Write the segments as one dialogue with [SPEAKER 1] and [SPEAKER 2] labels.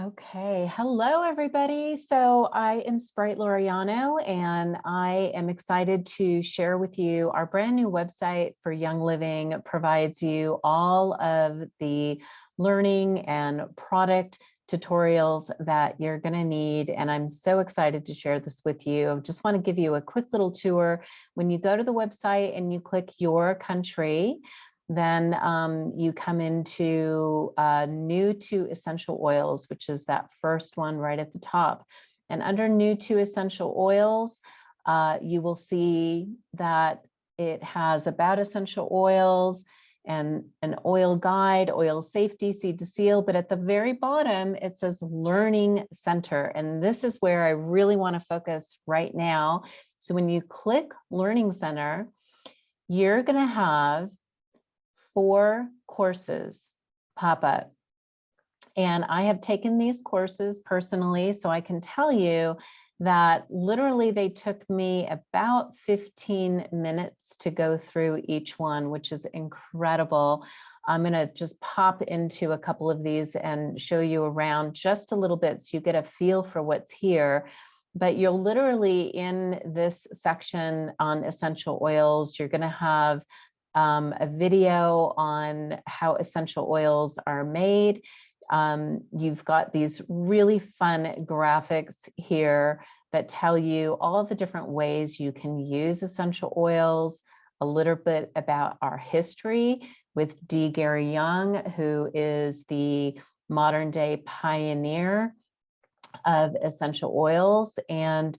[SPEAKER 1] Okay, hello everybody. So I am Sprite Laureano and I am excited to share with you our brand new website for Young Living. It provides you all of the learning and product tutorials that you're going to need. And I'm so excited to share this with you. I just want to give you a quick little tour. When you go to the website and you click your country, then you come into new to essential oils, which is that first one right at the top. And under new to essential oils, you will see that it has about essential oils and an oil guide, oil safety, seed to seal. But at the very bottom, it says Learning Center. And this is where I really want to focus right now. So when you click Learning Center, you're going to have 4 courses pop up. And I have taken these courses personally, so I can tell you that literally they took me about 15 minutes to go through each one, which is incredible. I'm going to just pop into a couple of these and show you around just a little bit so you get a feel for what's here. But you'll literally in this section on essential oils, you're going to have a video on how essential oils are made. You've got these really fun graphics here that tell you all the different ways you can use essential oils, a little bit about our history with D. Gary Young, who is the modern day pioneer of essential oils. And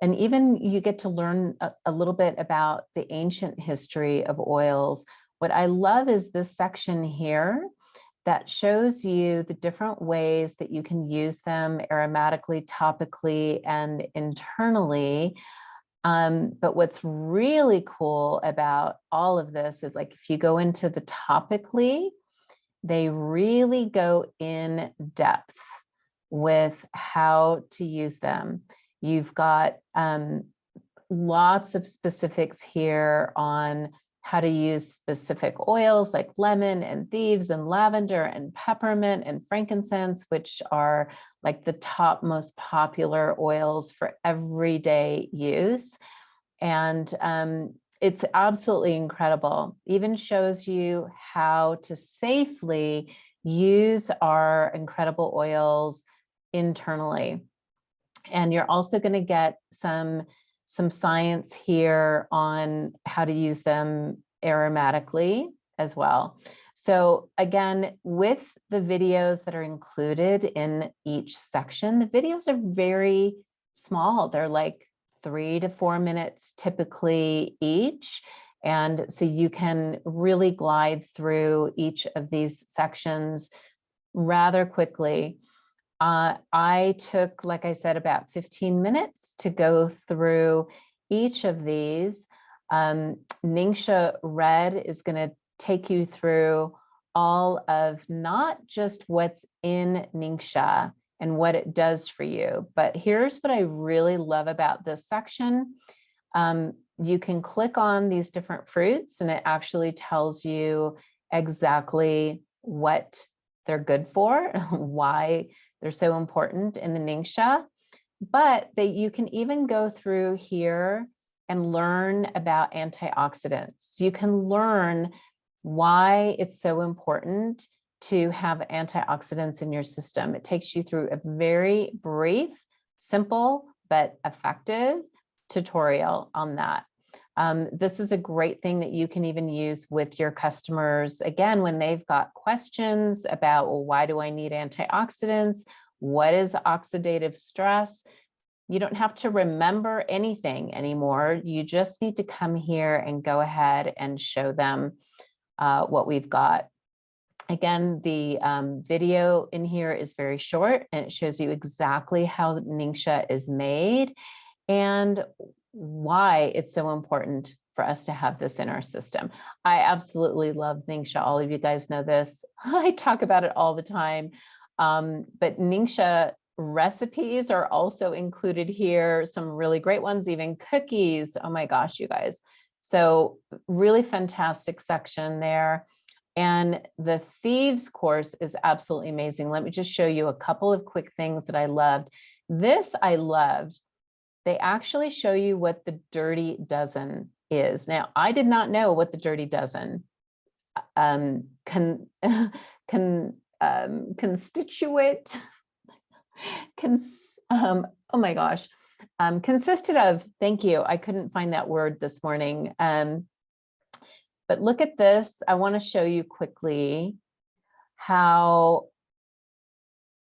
[SPEAKER 1] even you get to learn a little bit about the ancient history of oils. What I love is this section here that shows you the different ways that you can use them aromatically, topically, and internally. But what's really cool about all of this is like if you go into the topically, they really go in depth with how to use them. You've got lots of specifics here on how to use specific oils like lemon and thieves and lavender and peppermint and frankincense, which are like the top most popular oils for everyday use. And it's absolutely incredible. Even shows you how to safely use our incredible oils internally. And you're also going to get some science here on how to use them aromatically as well. So again, with the videos that are included in each section, the videos are very small. They're like 3 to 4 minutes typically each. And so you can really glide through each of these sections rather quickly. I took, like I said, about 15 minutes to go through each of these. Ningxia Red is going to take you through all of not just what's in Ningxia and what it does for you, but here's what I really love about this section. You can click on these different fruits and it actually tells you exactly what they're good for, why they're so important in the Ningxia, but that you can even go through here and learn about antioxidants. You can learn why it's so important to have antioxidants in your system. It takes you through a very brief, simple, but effective tutorial on that. This is a great thing that you can even use with your customers. Again, when they've got questions about, well, why do I need antioxidants? What is oxidative stress? You don't have to remember anything anymore. You just need to come here and go ahead and show them what we've got. Again, the video in here is very short and it shows you exactly how Ningxia is made and why it's so important for us to have this in our system. I absolutely love Ningxia. All of you guys know this. I talk about it all the time. But Ningxia recipes are also included here. Some really great ones, even cookies. Oh my gosh, you guys. So really fantastic section there. And the Thieves course is absolutely amazing. Let me just show you a couple of quick things that I loved. This I loved. They actually show you what the dirty dozen is. Now, I did not know what the dirty dozen constituent, oh my gosh, consisted of, thank you, I couldn't find that word this morning. But look at this, I wanna show you quickly how,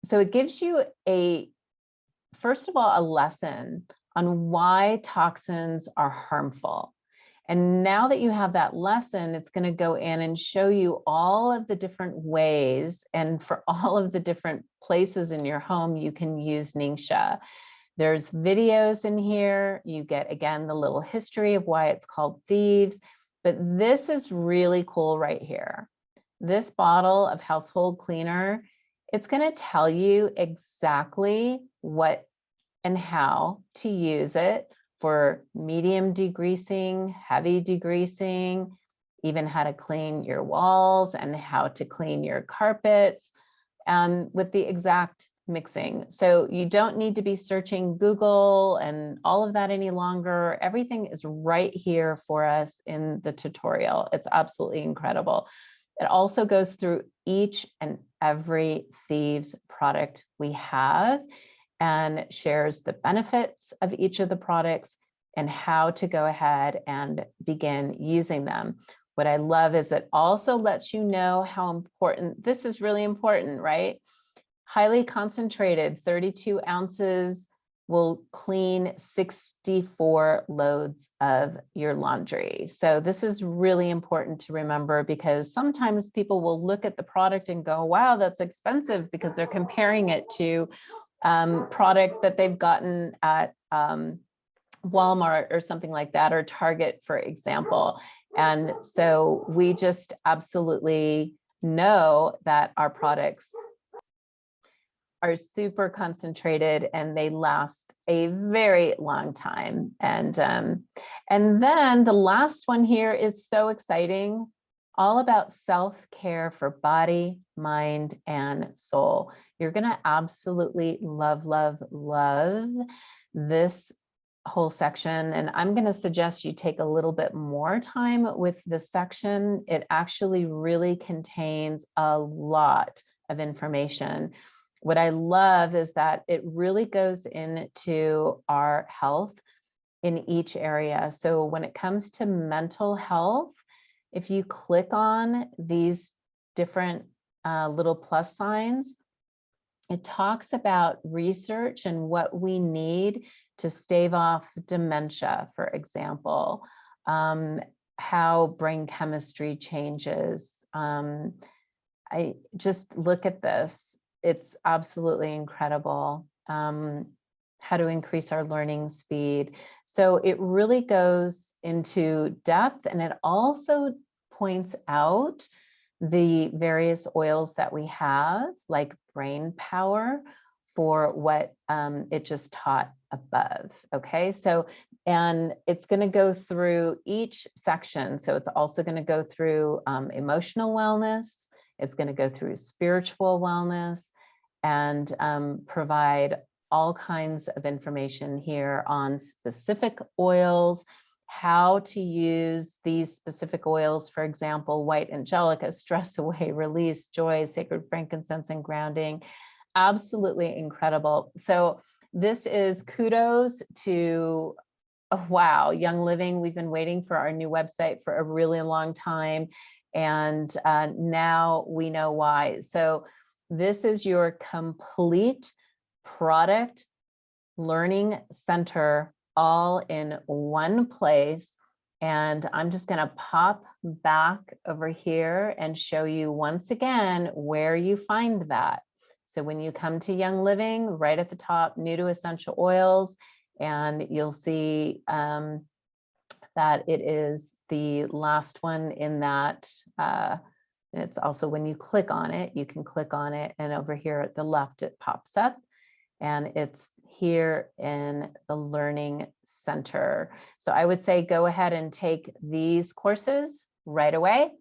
[SPEAKER 1] so it gives you first of all, a lesson on why toxins are harmful. And now that you have that lesson, it's going to go in and show you all of the different ways and for all of the different places in your home you can use Ningxia. There's videos in here. You get, again, the little history of why it's called Thieves. But this is really cool right here. This bottle of household cleaner, it's going to tell you exactly what and how to use it for medium degreasing, heavy degreasing, even how to clean your walls and how to clean your carpets, with the exact mixing. So you don't need to be searching Google and all of that any longer. Everything is right here for us in the tutorial. It's absolutely incredible. It also goes through each and every Thieves product we have and shares the benefits of each of the products and how to go ahead and begin using them. What I love is it also lets you know how important, this is really important, right? Highly concentrated, 32 ounces will clean 64 loads of your laundry. So this is really important to remember because sometimes people will look at the product and go, wow, that's expensive, because they're comparing it to product that they've gotten at Walmart or something like that, or Target, for example. And so we just absolutely know that our products are super concentrated and they last a very long time. And then the last one here is so exciting, all about self-care for body, mind, and soul. You're gonna absolutely love, love, love this whole section. And I'm gonna suggest you take a little bit more time with this section. It actually really contains a lot of information. What I love is that it really goes into our health in each area. So when it comes to mental health, if you click on these different little plus signs, it talks about research and what we need to stave off dementia, for example, how brain chemistry changes. I just look at this. It's absolutely incredible. How to increase our learning speed. So it really goes into depth, and it also points out the various oils that we have, like brain power, for what it just taught above. Okay, so, and it's going to go through each section. So it's also going to go through emotional wellness. It's going to go through spiritual wellness and provide all kinds of information here on specific oils, how to use these specific oils, for example, white angelica, stress away, release, joy, sacred frankincense, and grounding. Absolutely incredible. So this is kudos to, oh, wow, Young Living. We've been waiting for our new website for a really long time, and now we know why. So this is your complete product learning center all in one place. And I'm just going to pop back over here and show you once again where you find that. So when you come to Young Living, right at the top, new to essential oils, and you'll see that it is the last one in that. And it's also, when you click on it, you can click on it, and over here at the left, it pops up. And it's here in the Learning Center. So I would say go ahead and take these courses right away.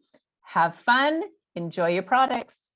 [SPEAKER 1] Have fun, Enjoy your products.